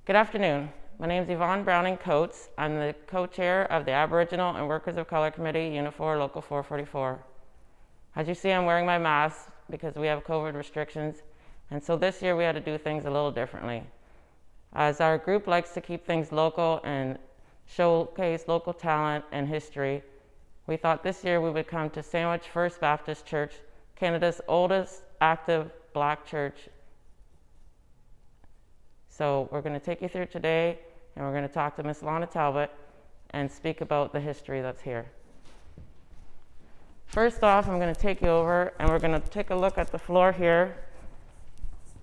Good afternoon. My name is Yvonne Browning Coats. I'm the co-chair of the Aboriginal and Workers of Color Committee, Unifor Local 444. As you see, I'm wearing my mask because we have COVID restrictions, and so this year we had to do things a little differently. As our group likes to keep things local and showcase local talent and history, we thought this year we would come to Sandwich First Baptist Church, Canada's oldest active Black church. So we're going to take you through today, and we're going to talk to Miss Lana Talbot and speak about the history that's here. First off, I'm going to take you over, and we're going to take a look at the floor here,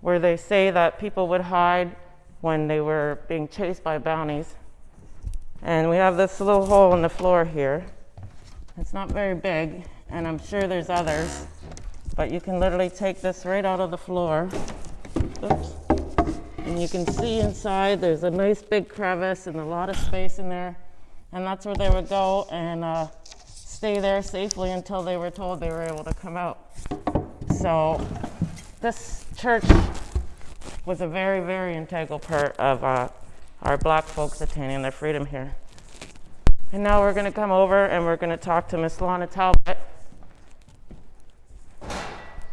where they say that people would hide when they were being chased by bounties. And we have this little hole in the floor here. It's not very big, and I'm sure there's others, but you can literally take this right out of the floor. Oops. And you can see inside there's a nice big crevice and a lot of space in there, and that's where they would go and stay there safely until they were told they were able to come out. So this church was a very, very integral part of our Black folks attaining their freedom here. And now we're going to come over and we're going to talk to Miss Lana Talbot.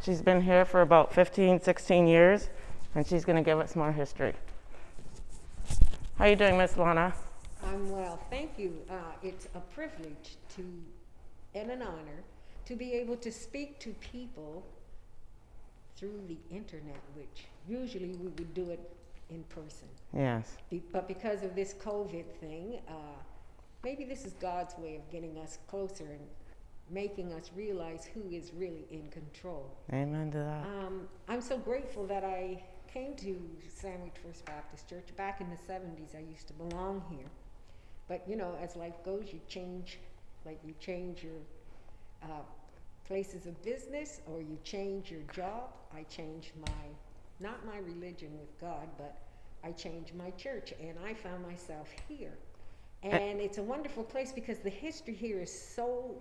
She's been here for about 15, 16 years, and she's going to give us more history. How are you doing, Miss Lana? I'm well, thank you. It's a privilege and an honor to be able to speak to people through the internet, which usually we would do it in person. Yes. But because of this COVID thing, maybe this is God's way of getting us closer and making us realize who is really in control. Amen to that. I'm so grateful that I came to Sandwich First Baptist Church. Back in the 70s, I used to belong here. But you know, as life goes, you change your places of business, or you change your job. I changed not my religion with God, but I changed my church, and I found myself here. And it's a wonderful place because the history here is so,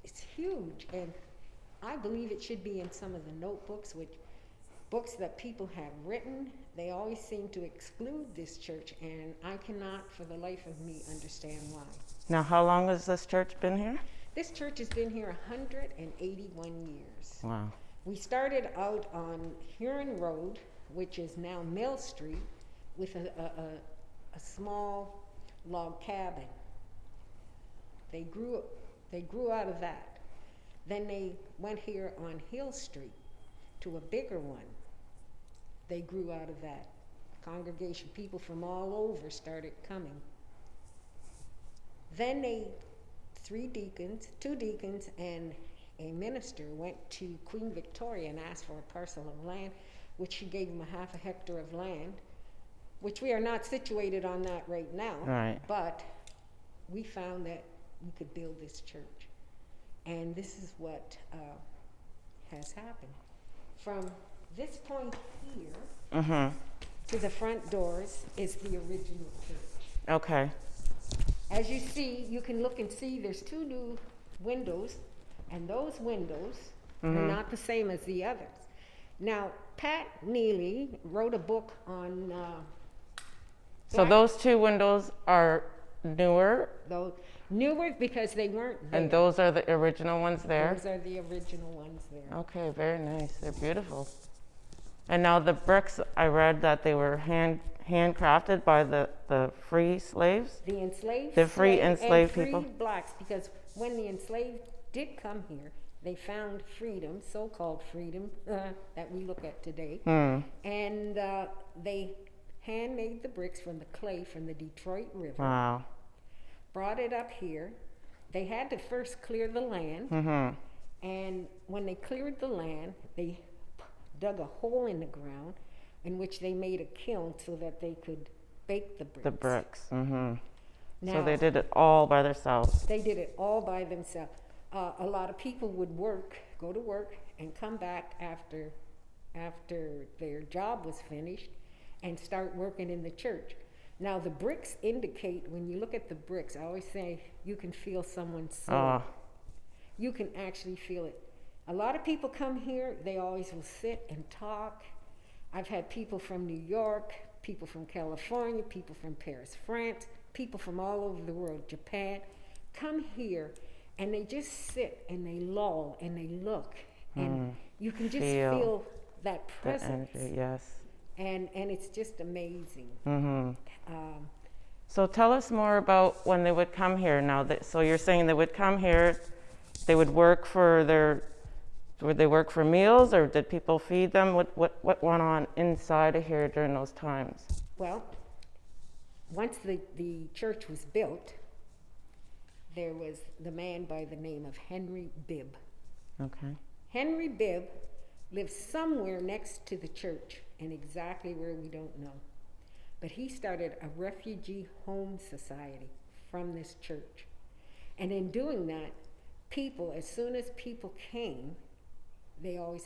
it's huge, and I believe it should be in some of the notebooks, books that people have written. They always seem to exclude this church, and I cannot for the life of me understand why. Now, how long has this church been here? This church has been here 181 years. Wow. We started out on Huron Road, which is now Mill Street, with a small log cabin. They grew out of that. Then they went here on Hill Street to a bigger one. They grew out of that. Congregation, people from all over started coming. Then two deacons and a minister went to Queen Victoria and asked for a parcel of land, which she gave them a half a hectare of land, which we are not situated on that right now. Right. But we found that we could build this church. And this is what has happened. From this point here to the front doors is the original church. Okay. As you see, you can look and see there's two new windows, and those windows are not the same as the others. Now, Pat Neely wrote a book on So those two windows are newer? Newer because they weren't there. And those are the original ones there? Those are the original ones there. Okay, very nice. They're beautiful. And now the bricks, I read that they were handcrafted by the free slaves? The enslaved? The free enslaved and people? free blacks, because when the enslaved did come here, they found freedom, so-called freedom, that we look at today. And they handmade the bricks from the clay from the Detroit River. Wow. Brought it up here. They had to first clear the land. And when they cleared the land, they dug a hole in the ground in which they made a kiln so that they could bake the bricks. The bricks. Now, So they did it all by themselves. They did it all by themselves. A lot of people would go to work, and come back after their job was finished and start working in the church. Now, the bricks indicate, when you look at the bricks, I always say you can feel someone's soul. You can actually feel it. A lot of people come here, they always will sit and talk. I've had people from New York, people from California, people from Paris, France, people from all over the world, Japan, come here and they just sit and they lull and they look and you can just feel that the presence. energy, yes. And it's just amazing. So tell us more about when they would come here now. So you're saying they would come here, they would work would they work for meals, or did people feed them? What went on inside of here during those times? Well, once the church was built, there was the man by the name of Henry Bibb. Okay. Henry Bibb lived somewhere next to the church, and exactly where we don't know. But he started a refugee home society from this church. And in doing that, people, as soon as people came, they always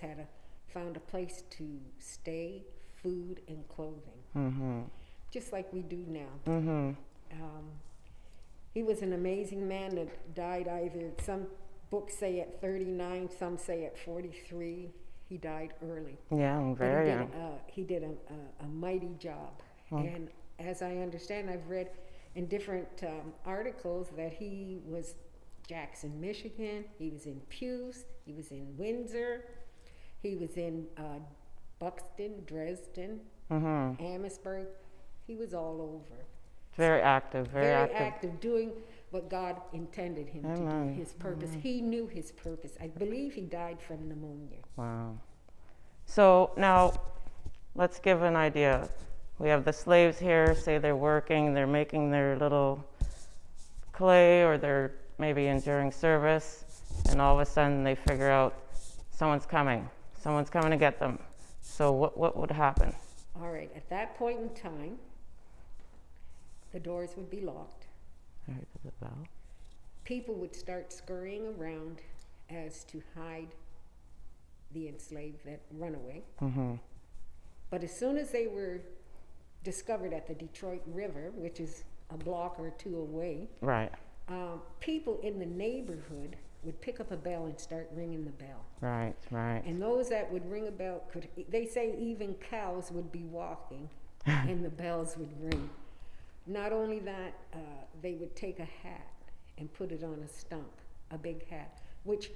found a place to stay, food, and clothing. Just like we do now. He was an amazing man that died either, some books say at 39, some say at 43. He died early. Yeah, I'm very young. He did a mighty job. And as I understand, I've read in different articles that he was Jackson, Michigan. He was in Pewes. He was in Windsor. He was in Buxton, Dresden, Amherstburg. He was all over. Very active, very active, doing what God intended him to do, his purpose. He knew his purpose. I believe he died from pneumonia. Wow. So now, let's give an idea. We have the slaves here, say they're working, they're making their little clay, or they're maybe enduring service, and all of a sudden they figure out someone's coming to get them. So what would happen? All right, at that point in time, the doors would be locked. I heard the bell. People would start scurrying around as to hide the enslaved that runaway. But as soon as they were discovered at the Detroit River, which is a block or two away, right, people in the neighborhood would pick up a bell and start ringing the bell. Right. And those that would ring a bell they say even cows would be walking and the bells would ring. Not only that, they would take a hat and put it on a stump, a big hat, which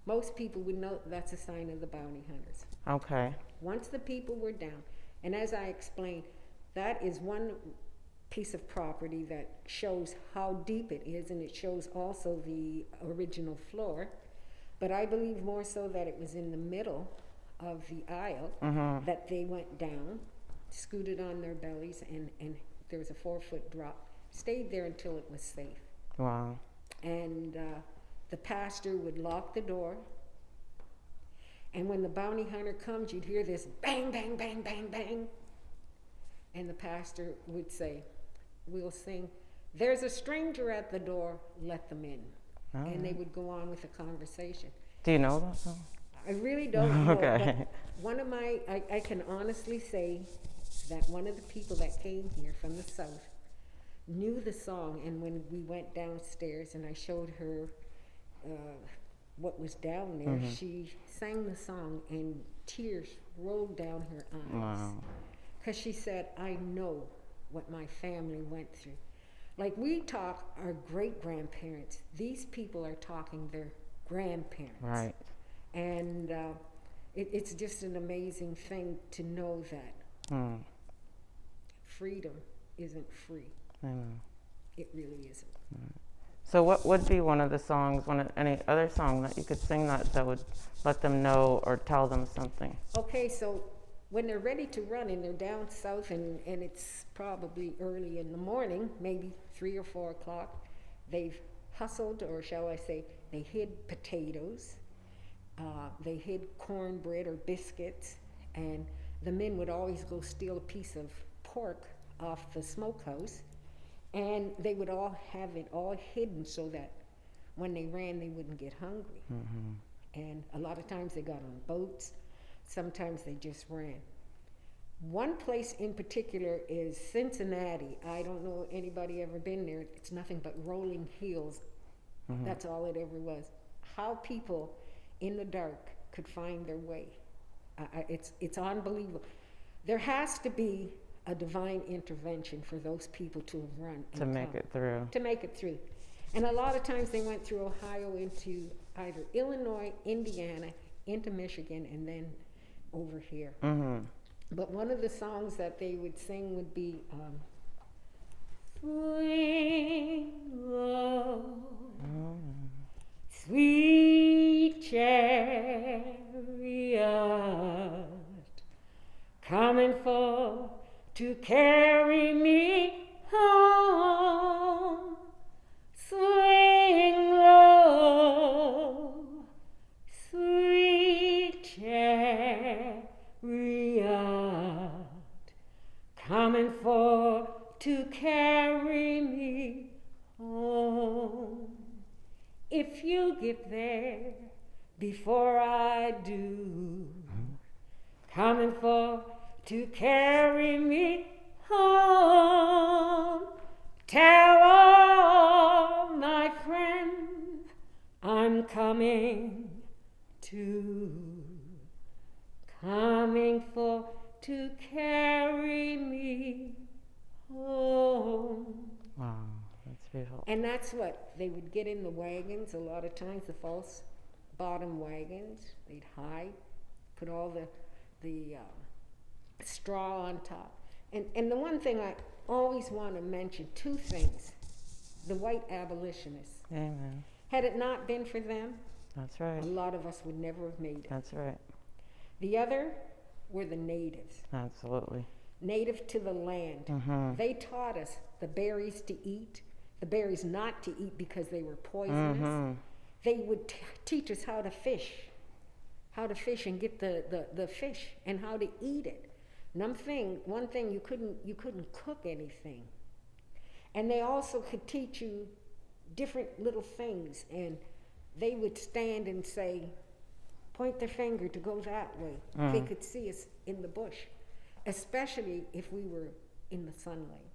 most people would know that's a sign of the bounty hunters. Okay. Once the people were down, and as I explained, that is one piece of property that shows how deep it is, and it shows also the original floor. But I believe more so that it was in the middle of the aisle that they went down, scooted on their bellies, and there was a 4-foot drop, stayed there until it was safe. Wow. And the pastor would lock the door, and when the bounty hunter comes, you'd hear this bang, bang, bang, bang, bang, and the pastor would say, we'll sing, "There's a stranger at the door, let them in." And they would go on with the conversation. Do you know that song? I really don't know. Okay. But one of I can honestly say that one of the people that came here from the South knew the song, and when we went downstairs and I showed her what was down there, she sang the song and tears rolled down her eyes. Wow. Because she said, I know what my family went through. Like we talk our great-grandparents, these people are talking their grandparents. Right. And it's just an amazing thing to know that freedom isn't free. I know. It really isn't. So what would be one of the songs, any other song that you could sing that would let them know or tell them something? Okay, so when they're ready to run and they're down south and it's probably early in the morning, maybe 3 or 4 o'clock, they've hustled, or shall I say, they hid potatoes, they hid cornbread or biscuits, and the men would always go steal a piece of pork off the smokehouse, and they would all have it all hidden so that when they ran, they wouldn't get hungry. And a lot of times they got on boats, sometimes they just ran. One place in particular is Cincinnati. I don't know anybody ever been there. It's nothing but rolling hills. That's all it ever was. How people in the dark could find their way. It's unbelievable. there has to be a divine intervention for those people to have run and To make come. it through. To make it through. And a lot of times they went through Ohio into either Illinois, Indiana, into Michigan, and then over here. Mm-hmm. But one of the songs that they would sing would be Swing Low, Sweet Chariot, coming for to carry me home. Swing low, sweet chariot, coming for to carry me home. If you get there before I do, coming for to carry me home. Tell all my friends I'm coming for to carry me home. Wow, that's beautiful. And that's what they would get in the wagons. A lot of times, the false bottom wagons, they'd hide, put all the straw on top. And the one thing I always want to mention, two things. The white abolitionists. Amen. Had it not been for them, That's right. a lot of us would never have made it. That's right. The other were the natives. Absolutely. Native to the land. Mm-hmm. They taught us the berries to eat, the berries not to eat because they were poisonous. Mm-hmm. They would teach us how to fish and get the fish and how to eat it. One thing you couldn't cook anything. And they also could teach you different little things, and they would stand and say, point their finger to go that way. They could see us in the bush, especially if we were in the sunlight.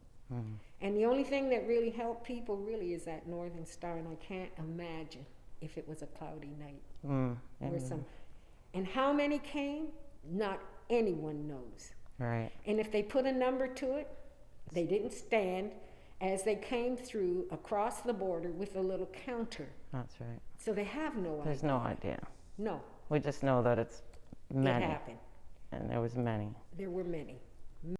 And the only thing that really helped people really is that northern star, and I can't imagine if it was a cloudy night. And how many came? Not anyone knows. Right. And if they put a number to it, they didn't stand as they came through across the border with a little counter. That's right. So they have no idea. There's no idea. No. We just know that it's many. It happened. And there was many. There were many.